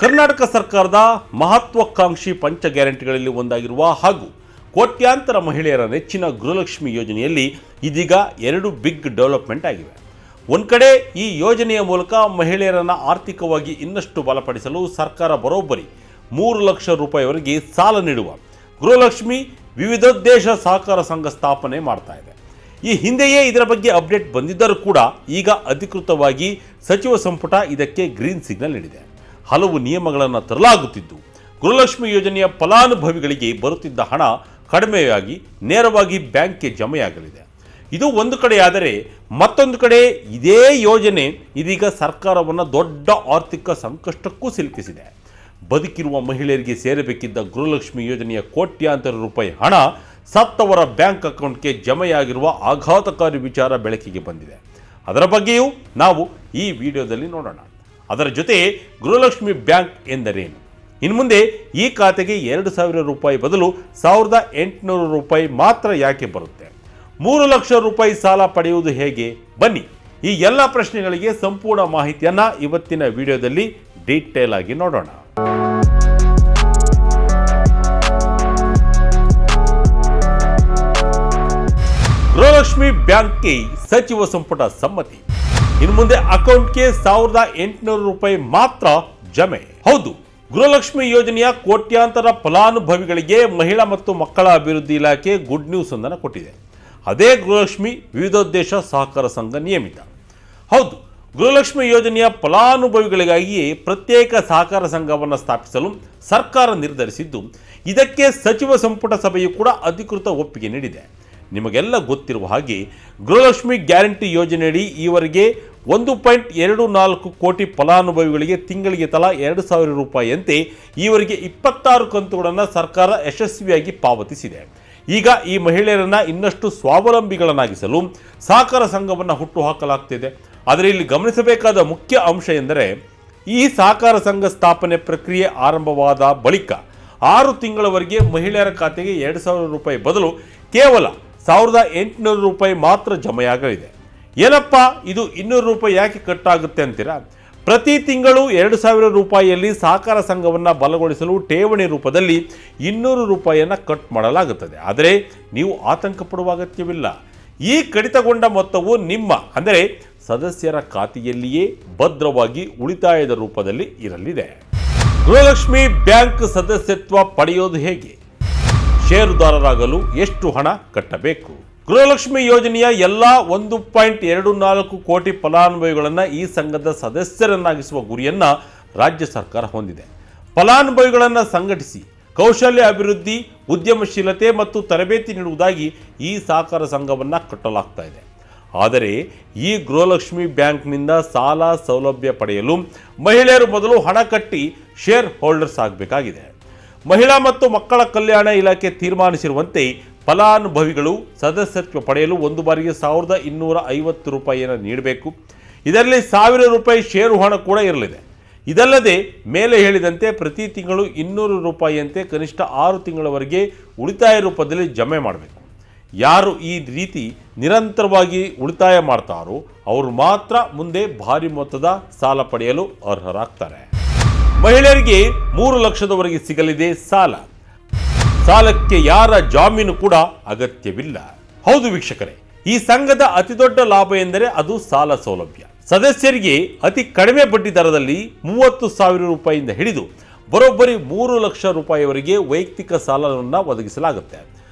ಕರ್ನಾಟಕ ಸರ್ಕಾರದ ಮಹತ್ವಾಕಾಂಕ್ಷಿ ಪಂಚ ಗ್ಯಾರಂಟಿಗಳಲ್ಲಿ ಒಂದಾಗಿರುವ ಹಾಗೂ ಕೋಟ್ಯಾಂತರ ಮಹಿಳೆಯರ ನೆಚ್ಚಿನ ಗೃಹಲಕ್ಷ್ಮಿ ಯೋಜನೆಯಲ್ಲಿ ಇದೀಗ ಎರಡು ಬಿಗ್ ಡೆವಲಪ್ಮೆಂಟ್ ಆಗಿವೆ. ಒಂದು ಕಡೆ ಈ ಯೋಜನೆಯ ಮೂಲಕ ಮಹಿಳೆಯರನ್ನು ಆರ್ಥಿಕವಾಗಿ ಇನ್ನಷ್ಟು ಬಲಪಡಿಸಲು ಸರ್ಕಾರ ಬರೋಬ್ಬರಿ 3 ಲಕ್ಷ ರೂಪಾಯಿವರೆಗೆ ಸಾಲ ನೀಡುವ ಗೃಹಲಕ್ಷ್ಮಿ ವಿವಿಧೋದ್ದೇಶ ಸಹಕಾರ ಸಂಘ ಸ್ಥಾಪನೆ ಮಾಡ್ತಾ ಇದೆ. ಈ ಹಿಂದೆಯೇ ಇದರ ಬಗ್ಗೆ ಅಪ್ಡೇಟ್ ಬಂದಿದ್ದರೂ ಕೂಡ ಈಗ ಅಧಿಕೃತವಾಗಿ ಸಚಿವ ಸಂಪುಟ ಇದಕ್ಕೆ ಗ್ರೀನ್ ಸಿಗ್ನಲ್ ನೀಡಿದೆ. ಹಲವು ನಿಯಮಗಳನ್ನು ತರಲಾಗುತ್ತಿದ್ದು ಗೃಹಲಕ್ಷ್ಮಿ ಯೋಜನೆಯ ಫಲಾನುಭವಿಗಳಿಗೆ ಬರುತ್ತಿದ್ದ ಹಣ ಕಡಿಮೆಯಾಗಿ ನೇರವಾಗಿ ಬ್ಯಾಂಕ್ಗೆ ಜಮೆಯಾಗಲಿದೆ. ಇದು ಒಂದು ಕಡೆಯಾದರೆ ಮತ್ತೊಂದು ಕಡೆ ಇದೇ ಯೋಜನೆ ಇದೀಗ ಸರ್ಕಾರವನ್ನು ದೊಡ್ಡ ಆರ್ಥಿಕ ಸಂಕಷ್ಟಕ್ಕೂ ಸಿಲುಕಿಸಿದೆ. ಬದುಕಿರುವ ಮಹಿಳೆಯರಿಗೆ ಸೇರಬೇಕಿದ್ದ ಗೃಹಲಕ್ಷ್ಮಿ ಯೋಜನೆಯ ಕೋಟ್ಯಾಂತರ ರೂಪಾಯಿ ಹಣ ಸತ್ತವರ ಬ್ಯಾಂಕ್ ಅಕೌಂಟ್ಗೆ ಜಮೆಯಾಗಿರುವ ಆಘಾತಕಾರಿ ವಿಚಾರ ಬೆಳಕಿಗೆ ಬಂದಿದೆ. ಅದರ ಬಗ್ಗೆಯೂ ನಾವು ಈ ವಿಡಿಯೋದಲ್ಲಿ ನೋಡೋಣ. ಅದರ ಜೊತೆ ಗೃಹಲಕ್ಷ್ಮಿ ಬ್ಯಾಂಕ್ ಎಂದರೇನು, ಇನ್ನು ಮುಂದೆ ಈ ಖಾತೆಗೆ 2,000 ರೂಪಾಯಿ ಬದಲು 1,800 ರೂಪಾಯಿ ಮಾತ್ರ ಯಾಕೆ ಬರುತ್ತೆ, 3 ಲಕ್ಷ ರೂಪಾಯಿ ಸಾಲ ಪಡೆಯುವುದು ಹೇಗೆ, ಬನ್ನಿ ಈ ಎಲ್ಲ ಪ್ರಶ್ನೆಗಳಿಗೆ ಸಂಪೂರ್ಣ ಮಾಹಿತಿಯನ್ನು ಇವತ್ತಿನ ವಿಡಿಯೋದಲ್ಲಿ ಡೀಟೇಲ್ ಆಗಿ ನೋಡೋಣ. ಗೃಹಲಕ್ಷ್ಮಿ ಬ್ಯಾಂಕ್ಗೆ ಸಚಿವ ಸಂಪುಟ ಸಮ್ಮತಿ. ಇನ್ನು ಮುಂದೆ ಅಕೌಂಟ್ಗೆ 1,800 ರೂಪಾಯಿ ಮಾತ್ರ ಜಮೆ. ಹೌದು, ಗೃಹಲಕ್ಷ್ಮಿ ಯೋಜನೆಯ ಕೋಟ್ಯಾಂತರ ಫಲಾನುಭವಿಗಳಿಗೆ ಮಹಿಳಾ ಮತ್ತು ಮಕ್ಕಳ ಅಭಿವೃದ್ಧಿ ಇಲಾಖೆ ಗುಡ್ ನ್ಯೂಸ್ ಒಂದನ್ನು ಕೊಟ್ಟಿದೆ. ಅದೇ ಗೃಹಲಕ್ಷ್ಮಿ ವಿವಿಧೋದ್ದೇಶ ಸಹಕಾರ ಸಂಘ ನಿಯಮಿತ. ಹೌದು, ಗೃಹಲಕ್ಷ್ಮಿ ಯೋಜನೆಯ ಫಲಾನುಭವಿಗಳಿಗಾಗಿಯೇ ಪ್ರತ್ಯೇಕ ಸಹಕಾರ ಸಂಘವನ್ನು ಸ್ಥಾಪಿಸಲು ಸರ್ಕಾರ ನಿರ್ಧರಿಸಿದ್ದು, ಇದಕ್ಕೆ ಸಚಿವ ಸಂಪುಟ ಸಭೆಯು ಕೂಡ ಅಧಿಕೃತ ಒಪ್ಪಿಗೆ ನೀಡಿದೆ. ನಿಮಗೆಲ್ಲ ಗೊತ್ತಿರುವ ಹಾಗೆ ಗೃಹಲಕ್ಷ್ಮಿ ಗ್ಯಾರಂಟಿ ಯೋಜನೆಯಡಿ ಈವರೆಗೆ 1.24 ಕೋಟಿ ಫಲಾನುಭವಿಗಳಿಗೆ ತಿಂಗಳಿಗೆ ತಲಾ 2,000 ರೂಪಾಯಿಯಂತೆ ಈವರೆಗೆ 26 ಕಂತುಗಳನ್ನು ಸರ್ಕಾರ ಯಶಸ್ವಿಯಾಗಿ ಪಾವತಿಸಿದೆ. ಈಗ ಈ ಮಹಿಳೆಯರನ್ನು ಇನ್ನಷ್ಟು ಸ್ವಾವಲಂಬಿಗಳನ್ನಾಗಿಸಲು ಸಹಕಾರ ಸಂಘವನ್ನು ಹುಟ್ಟುಹಾಕಲಾಗ್ತಿದೆ. ಆದರೆ ಇಲ್ಲಿ ಗಮನಿಸಬೇಕಾದ ಮುಖ್ಯ ಅಂಶ ಎಂದರೆ, ಈ ಸಹಕಾರ ಸಂಘ ಸ್ಥಾಪನೆ ಪ್ರಕ್ರಿಯೆ ಆರಂಭವಾದ ಬಳಿಕ 6 ತಿಂಗಳವರೆಗೆ ಮಹಿಳೆಯರ ಖಾತೆಗೆ 2,000 ರೂಪಾಯಿ ಬದಲು ಕೇವಲ 1,800 ರೂಪಾಯಿ ಮಾತ್ರ ಜಮೆಯಾಗಲಿದೆ. ಏನಪ್ಪ ಇದು 200 ರೂಪಾಯಿ ಯಾಕೆ ಕಟ್ಟಾಗುತ್ತೆ ಅಂತೀರಾ? ಪ್ರತಿ ತಿಂಗಳು 2,000 ರೂಪಾಯಿಯಲ್ಲಿ ಸಹಕಾರ ಸಂಘವನ್ನು ಬಲಗೊಳಿಸಲು ಠೇವಣಿ ರೂಪದಲ್ಲಿ 200 ರೂಪಾಯಿಯನ್ನು ಕಟ್ ಮಾಡಲಾಗುತ್ತದೆ. ಆದರೆ ನೀವು ಆತಂಕ ಪಡುವ ಅಗತ್ಯವಿಲ್ಲ. ಈ ಕಡಿತಗೊಂಡ ಮೊತ್ತವು ನಿಮ್ಮ ಅಂದರೆ ಸದಸ್ಯರ ಖಾತೆಯಲ್ಲಿಯೇ ಭದ್ರವಾಗಿ ಉಳಿತಾಯದ ರೂಪದಲ್ಲಿ ಇರಲಿದೆ. ಗೃಹಲಕ್ಷ್ಮಿ ಬ್ಯಾಂಕ್ ಸದಸ್ಯತ್ವ ಪಡೆಯೋದು ಹೇಗೆ, ಷೇರುದಾರರಾಗಲು ಎಷ್ಟು ಹಣ ಕಟ್ಟಬೇಕು? ಗೃಹಲಕ್ಷ್ಮಿ ಯೋಜನೆಯ ಎಲ್ಲ 1.24 ಕೋಟಿ ಫಲಾನುಭವಿಗಳನ್ನು ಈ ಸಂಘದ ಸದಸ್ಯರನ್ನಾಗಿಸುವ ಗುರಿಯನ್ನು ರಾಜ್ಯ ಸರ್ಕಾರ ಹೊಂದಿದೆ. ಫಲಾನುಭವಿಗಳನ್ನು ಸಂಘಟಿಸಿ ಕೌಶಲ್ಯ ಅಭಿವೃದ್ಧಿ, ಉದ್ಯಮಶೀಲತೆ ಮತ್ತು ತರಬೇತಿ ನೀಡುವುದಾಗಿ ಈ ಸಹಕಾರ ಸಂಘವನ್ನು ಕಟ್ಟಲಾಗ್ತಾ ಇದೆ. ಆದರೆ ಈ ಗೃಹಲಕ್ಷ್ಮಿ ಬ್ಯಾಂಕ್ನಿಂದ ಸಾಲ ಸೌಲಭ್ಯ ಪಡೆಯಲು ಮಹಿಳೆಯರು ಮೊದಲು ಹಣ ಕಟ್ಟಿ ಶೇರ್ ಹೋಲ್ಡರ್ಸ್ ಆಗಬೇಕಾಗಿದೆ. ಮಹಿಳಾ ಮತ್ತು ಮಕ್ಕಳ ಕಲ್ಯಾಣ ಇಲಾಖೆ ತೀರ್ಮಾನಿಸಿರುವಂತೆ ಫಲಾನುಭವಿಗಳು ಸದಸ್ಯತ್ವ ಪಡೆಯಲು ಒಂದು ಬಾರಿಗೆ 1,250 ರೂಪಾಯಿಯನ್ನು ನೀಡಬೇಕು. ಇದರಲ್ಲಿ 1,000 ರೂಪಾಯಿ ಷೇರು ಹಣ ಕೂಡ ಇರಲಿದೆ. ಇದಲ್ಲದೆ ಮೇಲೆ ಹೇಳಿದಂತೆ ಪ್ರತಿ ತಿಂಗಳು 200 ರೂಪಾಯಿಯಂತೆ ಕನಿಷ್ಠ 6 ತಿಂಗಳವರೆಗೆ ಉಳಿತಾಯ ರೂಪದಲ್ಲಿ ಜಮೆ ಮಾಡಬೇಕು. ಯಾರು ಈ ರೀತಿ ನಿರಂತರವಾಗಿ ಉಳಿತಾಯ ಮಾಡ್ತಾರೋ ಅವರು ಮಾತ್ರ ಮುಂದೆ ಭಾರಿ ಮೊತ್ತದ ಸಾಲ ಪಡೆಯಲು ಅರ್ಹರಾಗ್ತಾರೆ. ಮಹಿಳೆಯರಿಗೆ 3 ಲಕ್ಷದವರೆಗೆ ಸಿಗಲಿದೆ ಸಾಲ. ಸಾಲಕ್ಕೆ ಯಾರ ಜಾಮೀನು ಕೂಡ ಅಗತ್ಯವಿಲ್ಲ. ಹೌದು ವೀಕ್ಷಕರೇ, ಈ ಸಂಘದ ಅತಿದೊಡ್ಡ ಲಾಭ ಎಂದರೆ ಅದು ಸಾಲ ಸೌಲಭ್ಯ. ಸದಸ್ಯರಿಗೆ ಅತಿ ಕಡಿಮೆ ಬಡ್ಡಿ ದರದಲ್ಲಿ 30,000 ರೂಪಾಯಿಯಿಂದ ಹಿಡಿದು ಬರೋಬ್ಬರಿ 3 ಲಕ್ಷ ರೂಪಾಯಿವರೆಗೆ ವೈಯಕ್ತಿಕ ಸಾಲವನ್ನು ಒದಗಿಸಲಾಗುತ್ತೆ.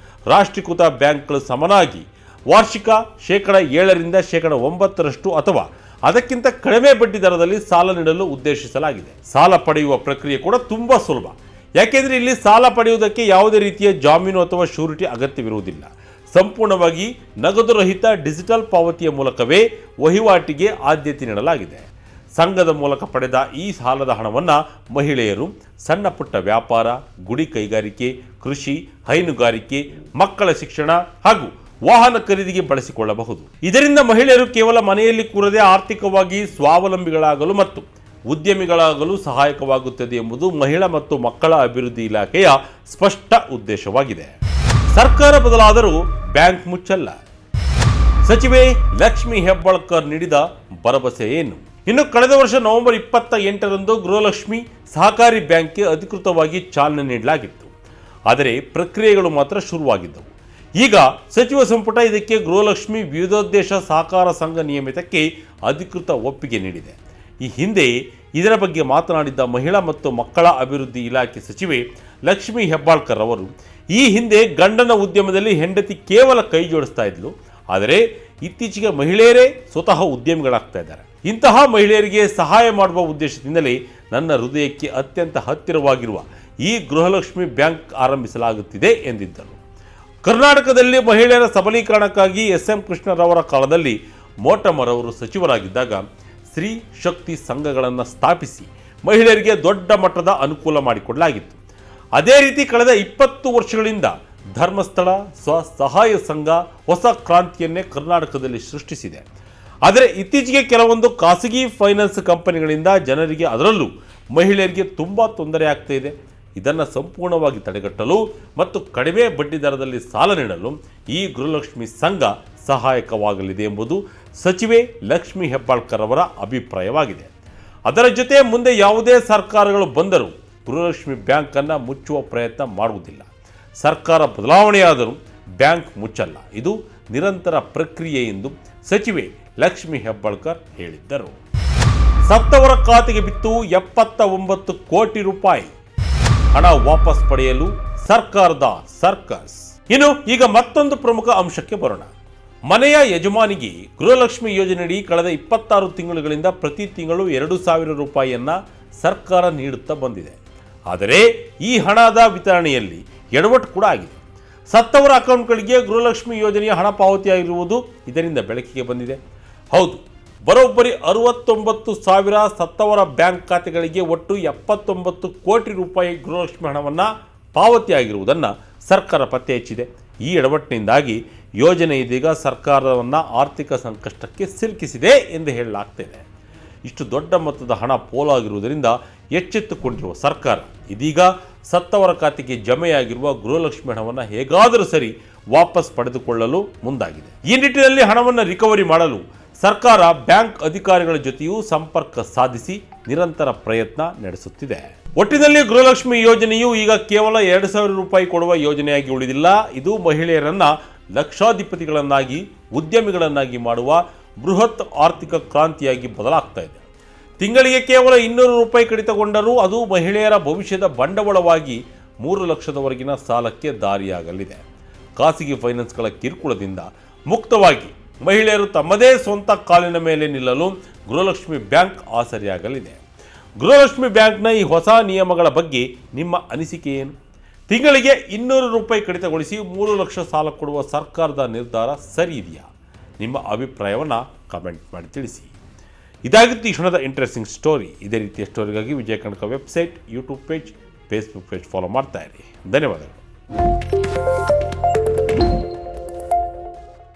ರಾಷ್ಟ್ರೀಕೃತ ಬ್ಯಾಂಕ್ಗಳು ಸಮನಾಗಿ ವಾರ್ಷಿಕ 7% 9% ಅಥವಾ ಅದಕ್ಕಿಂತ ಕಡಿಮೆ ಬಡ್ಡಿ ದರದಲ್ಲಿ ಸಾಲ ನೀಡಲು ಉದ್ದೇಶಿಸಲಾಗಿದೆ. ಸಾಲ ಪಡೆಯುವ ಪ್ರಕ್ರಿಯೆ ಕೂಡ ತುಂಬಾ ಸುಲಭ. ಯಾಕೆಂದರೆ ಇಲ್ಲಿ ಸಾಲ ಪಡೆಯುವುದಕ್ಕೆ ಯಾವುದೇ ರೀತಿಯ ಜಾಮೀನು ಅಥವಾ ಶ್ಯೂರಿಟಿ ಅಗತ್ಯವಿರುವುದಿಲ್ಲ. ಸಂಪೂರ್ಣವಾಗಿ ನಗದು ರಹಿತ ಡಿಜಿಟಲ್ ಪಾವತಿಯ ಮೂಲಕವೇ ವಹಿವಾಟಿಗೆ ಆದ್ಯತೆ ನೀಡಲಾಗಿದೆ. ಸಂಘದ ಮೂಲಕ ಪಡೆದ ಈ ಸಾಲದ ಹಣವನ್ನು ಮಹಿಳೆಯರು ಸಣ್ಣ ಪುಟ್ಟ ವ್ಯಾಪಾರ, ಗುಡಿ ಕೈಗಾರಿಕೆ, ಕೃಷಿ, ಹೈನುಗಾರಿಕೆ, ಮಕ್ಕಳ ಶಿಕ್ಷಣ ಹಾಗೂ ವಾಹನ ಖರೀದಿಗೆ ಬಳಸಿಕೊಳ್ಳಬಹುದು. ಇದರಿಂದ ಮಹಿಳೆಯರು ಕೇವಲ ಮನೆಯಲ್ಲಿ ಕೂರದೆ ಆರ್ಥಿಕವಾಗಿ ಸ್ವಾವಲಂಬಿಗಳಾಗಲು ಮತ್ತು ಉದ್ಯಮಿಗಳಾಗಲು ಸಹಾಯಕವಾಗುತ್ತದೆ ಎಂಬುದು ಮಹಿಳಾ ಮತ್ತು ಮಕ್ಕಳ ಅಭಿವೃದ್ಧಿ ಇಲಾಖೆಯ ಸ್ಪಷ್ಟ ಉದ್ದೇಶವಾಗಿದೆ. ಸರ್ಕಾರ ಬದಲಾದರೂ ಬ್ಯಾಂಕ್ ಮುಚ್ಚಲ್ಲ. ಸಚಿವೆ ಲಕ್ಷ್ಮಿ ಹೆಬ್ಬಾಳ್ಕರ್ ನೀಡಿದ ಭರವಸೆ ಏನು? ಇನ್ನು ಕಳೆದ ವರ್ಷ ನವೆಂಬರ್ 28ರಂದು ಗೃಹಲಕ್ಷ್ಮಿ ಸಹಕಾರಿ ಬ್ಯಾಂಕ್ಗೆ ಅಧಿಕೃತವಾಗಿ ಚಾಲನೆ ನೀಡಲಾಗಿತ್ತು. ಆದರೆ ಪ್ರಕ್ರಿಯೆಗಳು ಮಾತ್ರ ಶುರುವಾಗಿದ್ದವು. ಈಗ ಸಚಿವ ಸಂಪುಟ ಇದಕ್ಕೆ ಗೃಹಲಕ್ಷ್ಮಿ ವಿವಿಧೋದ್ದೇಶ ಸಹಕಾರ ಸಂಘ ನಿಯಮಿತಕ್ಕೆ ಅಧಿಕೃತ ಒಪ್ಪಿಗೆ ನೀಡಿದೆ. ಈ ಹಿಂದೆ ಇದರ ಬಗ್ಗೆ ಮಾತನಾಡಿದ್ದ ಮಹಿಳಾ ಮತ್ತು ಮಕ್ಕಳ ಅಭಿವೃದ್ಧಿ ಇಲಾಖೆ ಸಚಿವೆ ಲಕ್ಷ್ಮೀ ಹೆಬ್ಬಾಳ್ಕರ್ ಅವರು, ಈ ಹಿಂದೆ ಗಂಡನ ಉದ್ಯಮದಲ್ಲಿ ಹೆಂಡತಿ ಕೇವಲ ಕೈ ಜೋಡಿಸ್ತಾ ಇದ್ಲು, ಆದರೆ ಇತ್ತೀಚೆಗೆ ಮಹಿಳೆಯರೇ ಸ್ವತಃ ಉದ್ಯಮಿಗಳಾಗ್ತಾ ಇದ್ದಾರೆ. ಇಂತಹ ಮಹಿಳೆಯರಿಗೆ ಸಹಾಯ ಮಾಡುವ ಉದ್ದೇಶದಿಂದಲೇ ನನ್ನ ಹೃದಯಕ್ಕೆ ಅತ್ಯಂತ ಹತ್ತಿರವಾಗಿರುವ ಈ ಗೃಹಲಕ್ಷ್ಮಿ ಬ್ಯಾಂಕ್ ಆರಂಭಿಸಲಾಗುತ್ತಿದೆ ಎಂದಿದ್ದರು. ಕರ್ನಾಟಕದಲ್ಲಿ ಮಹಿಳೆಯರ ಸಬಲೀಕರಣಕ್ಕಾಗಿ SM ಕೃಷ್ಣರವರ ಕಾಲದಲ್ಲಿ ಮೋಟಮ್ಮರವರು ಸಚಿವರಾಗಿದ್ದಾಗ ಸ್ತ್ರೀ ಶಕ್ತಿ ಸಂಘಗಳನ್ನು ಸ್ಥಾಪಿಸಿ ಮಹಿಳೆಯರಿಗೆ ದೊಡ್ಡ ಮಟ್ಟದ ಅನುಕೂಲ ಮಾಡಿಕೊಡಲಾಗಿತ್ತು. ಅದೇ ರೀತಿ ಕಳೆದ 20 ವರ್ಷಗಳಿಂದ ಧರ್ಮಸ್ಥಳ ಸ್ವಸಹಾಯ ಸಂಘ ಹೊಸ ಕ್ರಾಂತಿಯನ್ನೇ ಕರ್ನಾಟಕದಲ್ಲಿ ಸೃಷ್ಟಿಸಿದೆ. ಆದರೆ ಇತ್ತೀಚೆಗೆ ಕೆಲವೊಂದು ಖಾಸಗಿ ಫೈನಾನ್ಸ್ ಕಂಪನಿಗಳಿಂದ ಜನರಿಗೆ, ಅದರಲ್ಲೂ ಮಹಿಳೆಯರಿಗೆ ತುಂಬ ತೊಂದರೆ ಆಗ್ತಾ ಇದೆ. ಇದನ್ನು ಸಂಪೂರ್ಣವಾಗಿ ತಡೆಗಟ್ಟಲು ಮತ್ತು ಕಡಿಮೆ ಬಡ್ಡಿ ದರದಲ್ಲಿ ಸಾಲ ನೀಡಲು ಈ ಗೃಹಲಕ್ಷ್ಮಿ ಸಂಘ ಸಹಾಯಕವಾಗಲಿದೆ ಎಂಬುದು ಸಚಿವೆ ಲಕ್ಷ್ಮೀ ಹೆಬ್ಬಾಳ್ಕರ್ ಅವರ ಅಭಿಪ್ರಾಯವಾಗಿದೆ. ಅದರ ಜೊತೆ ಮುಂದೆ ಯಾವುದೇ ಸರ್ಕಾರಗಳು ಬಂದರೂ ಗೃಹಲಕ್ಷ್ಮಿ ಬ್ಯಾಂಕನ್ನು ಮುಚ್ಚುವ ಪ್ರಯತ್ನ ಮಾಡುವುದಿಲ್ಲ. ಸರ್ಕಾರ ಬದಲಾವಣೆಯಾದರೂ ಬ್ಯಾಂಕ್ ಮುಚ್ಚಲ್ಲ. ಇದು ನಿರಂತರ ಪ್ರಕ್ರಿಯೆ ಎಂದು ಸಚಿವೆ ಲಕ್ಷ್ಮೀ ಹೆಬ್ಬಾಳ್ಕರ್ ಹೇಳಿದ್ದರು. ಸತ್ತವರ ಖಾತೆಗೆ ಬಿತ್ತು 79 ಕೋಟಿ ರೂಪಾಯಿ ಹಣ ವಾಪಸ್ ಪಡೆಯಲು ಸರ್ಕಾರದ ಸರ್ಕಸ್. ಇನ್ನು ಈಗ ಮತ್ತೊಂದು ಪ್ರಮುಖ ಅಂಶಕ್ಕೆ ಬರೋಣ. ಮನೆಯ ಯಜಮಾನಿಗೆ ಗೃಹಲಕ್ಷ್ಮಿ ಯೋಜನೆಯಡಿ ಕಳೆದ 26 ತಿಂಗಳುಗಳಿಂದ ಪ್ರತಿ ತಿಂಗಳು 2,000 ರೂಪಾಯಿಯನ್ನು ಸರ್ಕಾರ ನೀಡುತ್ತಾ ಬಂದಿದೆ. ಆದರೆ ಈ ಹಣದ ವಿತರಣೆಯಲ್ಲಿ ಎಡವಟ್ಟು ಕೂಡ ಆಗಿದೆ. ಸತ್ತವರ ಅಕೌಂಟ್ಗಳಿಗೆ ಗೃಹಲಕ್ಷ್ಮಿ ಯೋಜನೆಯ ಹಣ ಪಾವತಿಯಾಗಿರುವುದು ಇದರಿಂದ ಬೆಳಕಿಗೆ ಬಂದಿದೆ. ಹೌದು, ಬರೋಬ್ಬರಿ 69,000 ಸತ್ತವರ ಬ್ಯಾಂಕ್ ಖಾತೆಗಳಿಗೆ ಒಟ್ಟು 79 ಕೋಟಿ ರೂಪಾಯಿ ಗೃಹಲಕ್ಷ್ಮಿ ಹಣವನ್ನು ಪಾವತಿಯಾಗಿರುವುದನ್ನು ಸರ್ಕಾರ ಪತ್ತೆ ಹಚ್ಚಿದೆ. ಈ ಎಡವಟ್ಟಿನಿಂದಾಗಿ ಯೋಜನೆ ಇದೀಗ ಸರ್ಕಾರವನ್ನು ಆರ್ಥಿಕ ಸಂಕಷ್ಟಕ್ಕೆ ಸಿಲುಕಿಸಿದೆ ಎಂದು ಹೇಳಲಾಗ್ತಿದೆ. ಇಷ್ಟು ದೊಡ್ಡ ಮೊತ್ತದ ಹಣ ಪೋಲಾಗಿರುವುದರಿಂದ ಎಚ್ಚೆತ್ತುಕೊಂಡಿರುವ ಸರ್ಕಾರ ಇದೀಗ ಸತ್ತವರ ಖಾತೆಗೆ ಜಮೆಯಾಗಿರುವ ಗೃಹಲಕ್ಷ್ಮಿ ಹಣವನ್ನು ಹೇಗಾದರೂ ಸರಿ ವಾಪಸ್ ಪಡೆದುಕೊಳ್ಳಲು ಮುಂದಾಗಿದೆ. ಈ ನಿಟ್ಟಿನಲ್ಲಿ ಹಣವನ್ನು ರಿಕವರಿ ಮಾಡಲು ಸರ್ಕಾರ ಬ್ಯಾಂಕ್ ಅಧಿಕಾರಿಗಳ ಜೊತೆಯೂ ಸಂಪರ್ಕ ಸಾಧಿಸಿ ನಿರಂತರ ಪ್ರಯತ್ನ ನಡೆಸುತ್ತಿದೆ. ಒಟ್ಟಿನಲ್ಲಿ ಗೃಹಲಕ್ಷ್ಮಿ ಯೋಜನೆಯು ಈಗ ಕೇವಲ 2,000 ರೂಪಾಯಿ ಕೊಡುವ ಯೋಜನೆಯಾಗಿ ಉಳಿದಿಲ್ಲ. ಇದು ಮಹಿಳೆಯರನ್ನ ಲಕ್ಷಾಧಿಪತಿಗಳನ್ನಾಗಿ, ಉದ್ಯಮಿಗಳನ್ನಾಗಿ ಮಾಡುವ ಬೃಹತ್ ಆರ್ಥಿಕ ಕ್ರಾಂತಿಯಾಗಿ ಬದಲಾಗ್ತಾ ಇದೆ. ತಿಂಗಳಿಗೆ ಕೇವಲ 200 ರೂಪಾಯಿ ಕಡಿತಗೊಂಡರೂ ಅದು ಮಹಿಳೆಯರ ಭವಿಷ್ಯದ ಬಂಡವಾಳವಾಗಿ 3 ಲಕ್ಷದವರೆಗಿನ ಸಾಲಕ್ಕೆ ದಾರಿಯಾಗಲಿದೆ. ಖಾಸಗಿ ಫೈನಾನ್ಸ್ಗಳ ಕಿರುಕುಳದಿಂದ ಮುಕ್ತವಾಗಿ ಮಹಿಳೆಯರು ತಮ್ಮದೇ ಸ್ವಂತ ಕಾಲಿನ ಮೇಲೆ ನಿಲ್ಲಲು ಗೃಹಲಕ್ಷ್ಮಿ ಬ್ಯಾಂಕ್ ಆಸರೆಯಾಗಲಿದೆ. ಗೃಹಲಕ್ಷ್ಮಿ ಬ್ಯಾಂಕ್ನ ಈ ಹೊಸ ನಿಯಮಗಳ ಬಗ್ಗೆ ನಿಮ್ಮ ಅನಿಸಿಕೆ ಏನು? ತಿಂಗಳಿಗೆ 200 ರೂಪಾಯಿ ಕಡಿತಗೊಳಿಸಿ 3 ಲಕ್ಷ ಸಾಲ ಕೊಡುವ ಸರ್ಕಾರದ ನಿರ್ಧಾರ ಸರಿ ಇದೆಯಾ? ನಿಮ್ಮ ಅಭಿಪ್ರಾಯವನ್ನು ಕಮೆಂಟ್ ಮಾಡಿ ತಿಳಿಸಿ. ಇದಾಗಿತ್ತು ಈ ಕ್ಷಣದ ಇಂಟ್ರೆಸ್ಟಿಂಗ್ ಸ್ಟೋರಿ. ಇದೇ ರೀತಿಯ ಸ್ಟೋರಿಗಾಗಿ Vijaya Kanaka website, YouTube page, Facebook page follow ಮಾಡ್ತಾ ಇರಿ. ಧನ್ಯವಾದಗಳು.